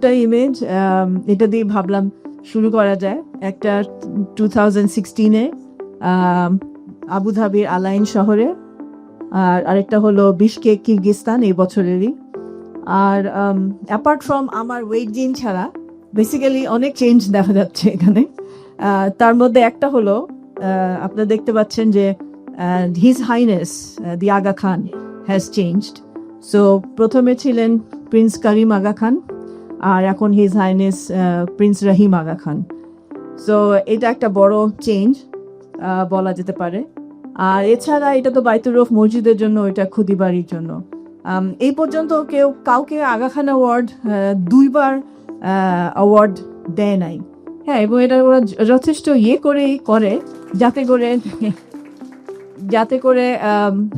দুটা ইমেজ, এটা দিয়ে ভাবলাম শুরু করা যায়। একটা 2016-এ আবুধাবির আলাইন শহরে, আর আরেকটা হলো বিশকেক কিরগিস্তান এই বছরেরই। আর অ্যাপার্ট ফ্রম আমার ওয়েট গেইন ছাড়া বেসিক্যালি অনেক চেঞ্জ দেখা যাচ্ছে এখানে। তার মধ্যে একটা হলো আপনারা দেখতে পাচ্ছেন যে his highness the Aga Khan has changed. So প্রথমে ছিলেন প্রিন্স করিম আগা খান, আর এখন his highness prince Rahim Aga Khan. So এটা একটা বড় চেঞ্জ বলা যেতে পারে। আর এছাড়া এটা তো বাইতুর রউফ মসজিদের জন্য, এটা খুদি বাড়ির জন্য। এই পর্যন্ত কাউকে আগা খান অ্যাওয়ার্ড দুইবার অ্যাওয়ার্ড দেয় নাই। হ্যাঁ, এবং এটা ওরা যথেষ্ট করে যাতে করে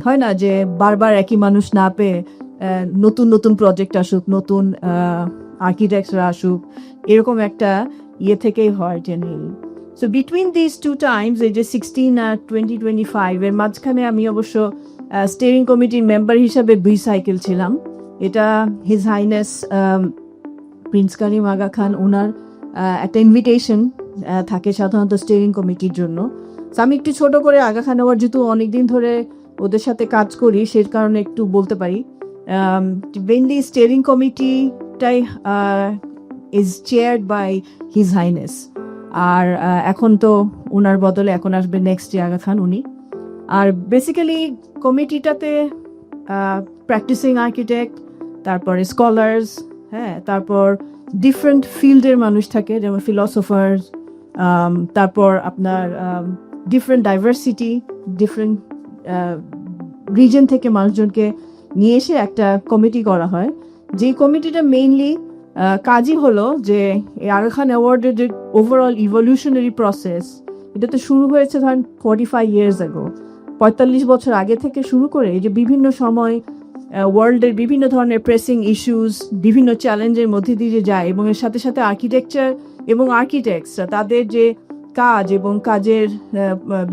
হয় না যে বারবার একই মানুষ না পেয়ে নতুন নতুন প্রজেক্ট আসুক, নতুন আর্কিটেক্টরা আসুক, এরকম একটা থেকেই হয় generally. So between this two times, এই যে 16 আর 2025 এর মাঝখানে আমি অবশ্য স্টিয়ারিং কমিটির মেম্বার হিসাবে সাইকেল ছিলাম। এটা his highness Prince Karim Aga খান, ওনার একটা ইনভিটেশন থাকে সাধারণত স্টিয়ারিং কমিটির জন্য। তো আমি একটু ছোট করে আগা খান অ্যাওয়ার্ড, যেহেতু অনেকদিন ধরে ওদের সাথে কাজ করি সেই কারণে একটু বলতে পারি। মেইনলি স্টিয়ারিং কমিটিটাই is chaired by his highness. আর এখন তো ওনার বদলে এখন আসবে নেক্সট আগা খান উনি। আর বেসিক্যালি কমিটিটাতে প্র্যাকটিসিং আর্কিটেক্ট, তারপরে স্কলার্স, হ্যাঁ, তারপর ডিফারেন্ট ফিল্ডের মানুষ থাকে, যেমন ফিলসফার্স, তারপর আপনার ডিফারেন্ট ডাইভার্সিটি, ডিফারেন্ট রিজন থেকে মানুষজনকে নিয়ে এসে একটা কমিটি করা হয়। যেই কমিটিটা মেইনলি কাজই হলো যে এই আগা খান অ্যাওয়ার্ডের যে ওভারঅল ইভলিউশনারি প্রসেস, এটা তো শুরু হয়েছে ধরেন 45 years ago, 45 বছর আগে থেকে শুরু করে এই যে বিভিন্ন সময় ওয়ার্ল্ডের বিভিন্ন ধরনের প্রেসিং ইস্যুস, বিভিন্ন চ্যালেঞ্জের মধ্যে দিয়ে যায়, এবং এর সাথে সাথে আর্কিটেকচার এবং আর্কিটেক্টসরা তাদের যে কাজ এবং কাজের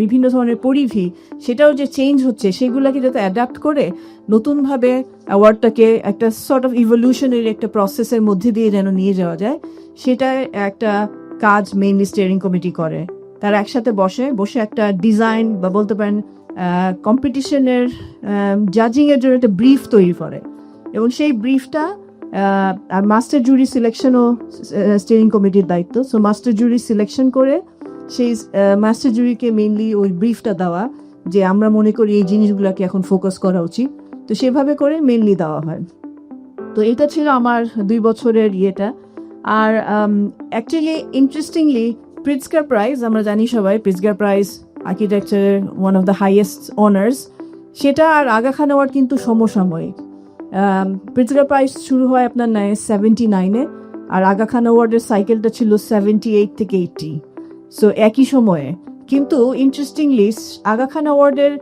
বিভিন্ন ধরনের পরিধি, সেটাও যে চেঞ্জ হচ্ছে, সেগুলোকে যাতে অ্যাডাপ্ট করে নতুনভাবে অ্যাওয়ার্ডটাকে একটা সর্ট অফ ইভলিউশনারি একটা প্রসেসের মধ্যে দিয়ে যেন নিয়ে যাওয়া যায়, সেটা একটা কাজ মেইনলি স্টিয়ারিং কমিটি করে। তারা একসাথে বসে একটা ডিজাইন বা বলতে পারেন কম্পিটিশনের জাজিংয়ের জন্য একটা ব্রিফ তৈরি করে, এবং সেই ব্রিফটা আর মাস্টার জুরি সিলেকশনও স্টিয়ারিং কমিটির দায়িত্ব। সো মাস্টার জুরি সিলেকশন করে সেই মাস্টার জুরিকে মেইনলি ওই ব্রিফটা দেওয়া যে আমরা মনে করি এই জিনিসগুলোকে এখন ফোকাস করা উচিত, তো সেভাবে করে মেইনলি দেওয়া হয়। তো এটা ছিল আমার 2 বছরের ইয়েটা। আর অ্যাকচুয়ালি ইন্টারেস্টিংলি প্রিটজকার প্রাইজ, আমরা জানি সবাই প্রিটজকার প্রাইজ আর্কিটেকচারের one of the highest honours, সেটা আর আগা খান অ্যাওয়ার্ড কিন্তু সমসাময়িক। প্রিটজকার প্রাইজ শুরু হয় আপনার 79-এ, আর আগা খান অ্যাওয়ার্ডের সাইকেলটা ছিল 78 থেকে 80। সো একই সময়ে। কিন্তু ইন্টারেস্টিংলি আগা খান অ্যাওয়ার্ডের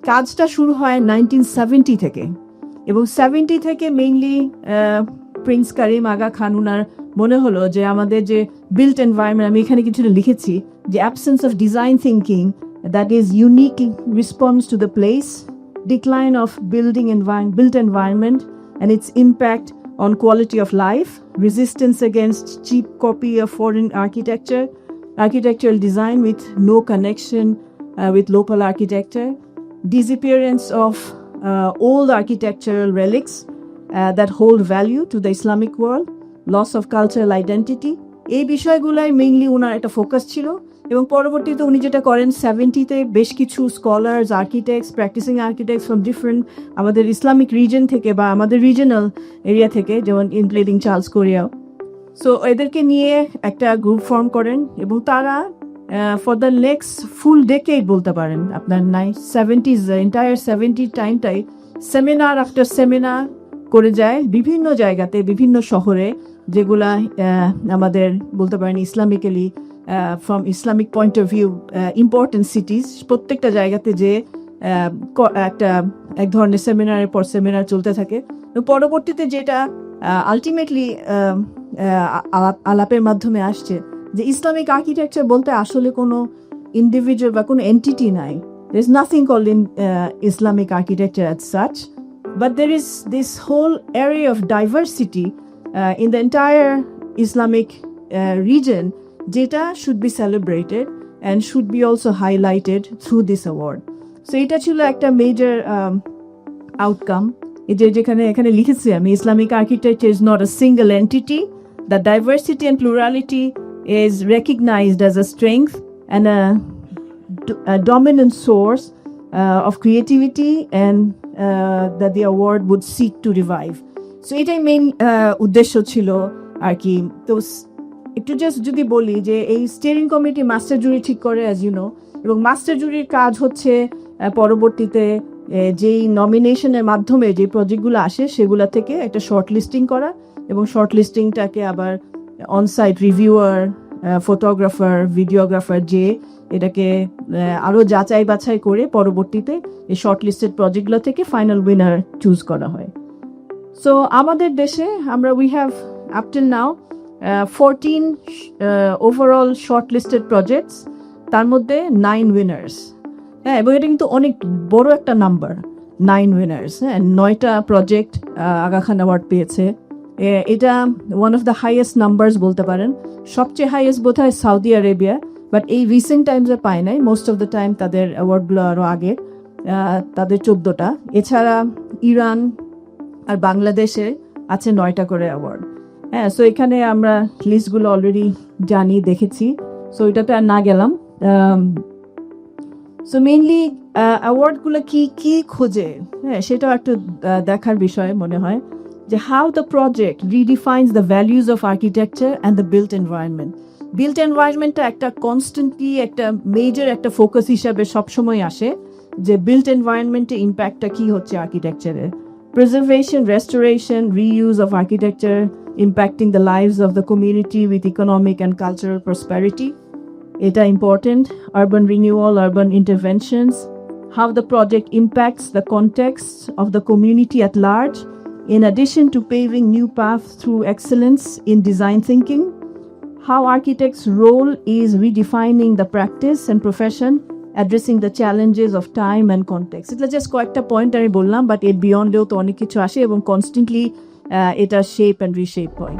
কাজটা শুরু হয় 1970 থেকে, এবং 70 থেকে মেইনলি প্রিন্স করিম আগা খান উনার মনে হলো যে আমাদের যে বিল্ট এনভায়রনমেন্ট, আমি এখানে কিছুটা লিখেছি যে absence of design thinking that is unique response to the place, decline of built environment and its impact on quality of life, resistance against cheap copy of foreign architectural design with no connection with local architecture, disappearance of old architectural relics that hold value to the Islamic world, loss of cultural identity. এই বিষয়গুলাই mainly ওনার একটা focus ছিল। এবং পরবর্তীতে উনি যেটা করেন 70-তে বেশ কিছু scholars, architects, practising architects from different আমাদের ইসলামিক রিজন থেকে বা আমাদের রিজনাল এরিয়া থেকে, যেমন ইনক্লুডিং চার্লস কোরিয়াও, সো এদেরকে নিয়ে একটা গ্রুপ ফর্ম করেন, এবং তারা for the next full decade বলতে পারেন আপনার 70s, এন্টায়ার 70 টাইমটাই সেমিনার আফটার সেমিনার করে যায় বিভিন্ন জায়গাতে, বিভিন্ন শহরে, যেগুলা আমাদের বলতে পারেন Islamically from Islamic point of view important cities, প্রত্যেকটা জায়গাতে যে এক ধরনের সেমিনারের পর সেমিনার চলতে থাকে। পরবর্তীতে যেটা আলটিমেটলি আলাপের মাধ্যমে আসছে যে ইসলামিক আর্কিটেকচার বলতে আসলে কোনো ইন্ডিভিজুয়াল বা কোনো এন্টিটি নাই। There is nothing called in Islamic architecture as such, but there is this whole area of diversity in the entire Islamic region, যেটা should be celebrated and should be also highlighted through this award. So এটা ছিল একটা major outcome. এখানে লিখেছি আমি, Islamic architecture is not a single entity. The diversity and plurality is recognized as a strength and a dominant source of creativity, and that the award would seek to revive. So এটাই main উদ্দেশ্য ছিল আর কি। তো একটু just যদি বলি যে এই স্টিয়ারিং কমিটি মাস্টার জুরি ঠিক করে, অ্যাজ ইউ নো, এবং মাস্টার জুরির কাজ হচ্ছে পরবর্তীতে যেই নমিনেশনের মাধ্যমে যে প্রজেক্টগুলো আসে সেগুলো থেকে একটা শর্ট লিস্টিং করা, এবং শর্ট লিস্টিংটাকে আবার অনসাইট রিভিউয়ার, ফটোগ্রাফার, ভিডিওগ্রাফার যে এটাকে আরও যাচাই বাছাই করে পরবর্তীতে এই শর্ট লিস্টেড প্রজেক্টগুলো থেকে ফাইনাল উইনার চুজ করা হয়। সো আমাদের দেশে আমরা we have up till now 14 overall short listed projects, তার মধ্যে 9 উইনার্স। হ্যাঁ, এবং এটা কিন্তু অনেক বড় একটা নাম্বার, 9 উইনার্স। হ্যাঁ, 9টা প্রজেক্ট আগা খান অ্যাওয়ার্ড পেয়েছে। এটা one of the highest numbers বলতে পারেন। সবচেয়ে হাইয়েস্ট বোধ হয় সৌদি আরেবিয়া, বাট এই রিসেন্ট টাইমসে পায় নাই। মোস্ট অফ দ্য টাইম তাদের অ্যাওয়ার্ডগুলো আরও আগে, তাদের 14টা। এছাড়া ইরান আর বাংলাদেশে আছে 9টা করে অ্যাওয়ার্ড। হ্যাঁ, সো এখানে আমরা লিস্টগুলো অলরেডি জানি, দেখেছি, সো এটাতে আর না গেলাম। সো মেইনলি অ্যাওয়ার্ডগুলো কি খোঁজে, হ্যাঁ, সেটাও একটু দেখার বিষয় মনে হয়, যে how the project redefines the values of architecture and the built environment. Built এনভায়রনমেন্টটা একটা কনস্ট্যান্টলি একটা মেজর একটা ফোকাস হিসাবে সবসময় আসে, যে বিল্ট এনভায়রনমেন্টে ইম্প্যাক্টটা কি হচ্ছে আর্কিটেকচারে। Preservation, restoration, reuse of architecture impacting the lives of the community with economic and cultural prosperity. Eta important. Urban renewal, urban interventions, how the project impacts the context of the community at large, in addition to paving new paths through excellence in design thinking, how architects' role is redefining the practice and profession, addressing the challenges of time and context. It's just কয়েকটা point আমি বললাম, but এর বিয়ন্ডেও তো অনেক কিছু আসে এবং constantly এটা শেপ অ্যান্ড রিশেপ হয়।